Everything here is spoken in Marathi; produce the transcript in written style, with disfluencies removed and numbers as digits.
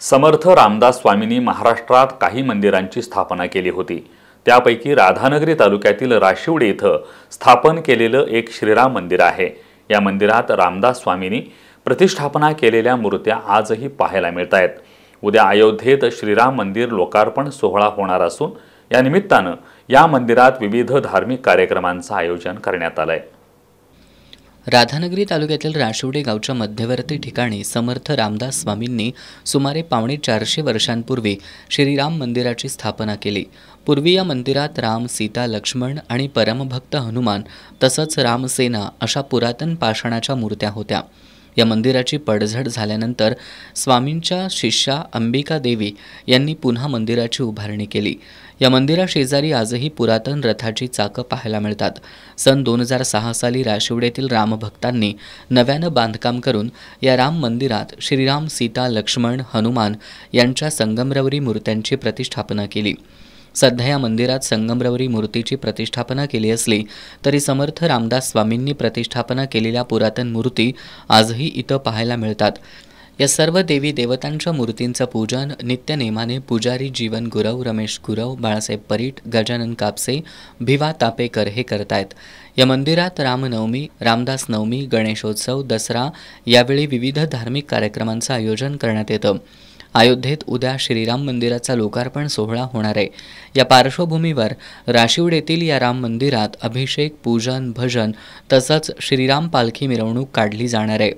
समर्थ रामदास स्वामींनी महाराष्ट्रात काही मंदिरांची स्थापना केली होती। त्यापैकी राधानगरी तालुक्यातील राशिवडे इथं स्थापन केलेलं एक श्रीराम मंदिर आहे। या मंदिरात रामदास स्वामींनी प्रतिष्ठापना केलेल्या मूर्त्या आजही पाहायला मिळतायत। उद्या अयोध्येत श्रीराम मंदिर लोकार्पण सोहळा होणार असून या निमित्तानं या मंदिरात विविध धार्मिक कार्यक्रमांचं आयोजन करण्यात आलंय। राधानगरी तालुक्यातील राशिवडे गावच्या मध्यवर्ती ठिकाणी समर्थ रामदास स्वामींनी सुमारे 450 वर्षांपूर्वी श्रीराम मंदिराची स्थापना केली। पूर्वी या मंदिरात राम, सीता, लक्ष्मण आणि परमभक्त हनुमान तसंच रामसेना अशा पुरातन पाषाणाच्या मूर्त्या होत्या। या मंदिराची पडझड झाल्यानंतर स्वामींच्या शिष्या अंबिका देवी यांनी पुन्हा मंदिराची उभारणी केली। या मंदिराशेजारी आजही पुरातन रथाची चाकं पाहायला मिळतात। सन 2006 साली राशिवडेतील रामभक्तांनी नव्यानं बांधकाम करून या राम मंदिरात श्रीराम, सीता, लक्ष्मण, हनुमान यांच्या संगमरवरी मूर्त्यांची प्रतिष्ठापना केली। सध्या या मंदिरात संगमरवरी मूर्तीची प्रतिष्ठापना केली असली तरी समर्थ रामदास स्वामींनी प्रतिष्ठापना केलेल्या पुरातन मूर्ती आजही इथं पाहायला मिळतात। या सर्व देवी देवतांच्या मूर्तींचं पूजन नित्यनेमाने पुजारी जीवन गुरव, रमेश गुरव, बाळासाहेब परीट, गजानन कापसे, भिवा तापेकर हे करतायत। या मंदिरात रामनवमी, रामदास नवमी, गणेशोत्सव, दसरा यावेळी विविध धार्मिक कार्यक्रमांचं आयोजन करण्यात येतं। अयोध्येत उद्या श्रीराम मंदिराचा लोकार्पण सोहळा होणार आहे। या पार्श्वभूमीवर राशिवडेतील या राम मंदिरात अभिषेक, पूजन, भजन तसंच श्रीराम पालखी मिरवणूक काढली जाणार आहे।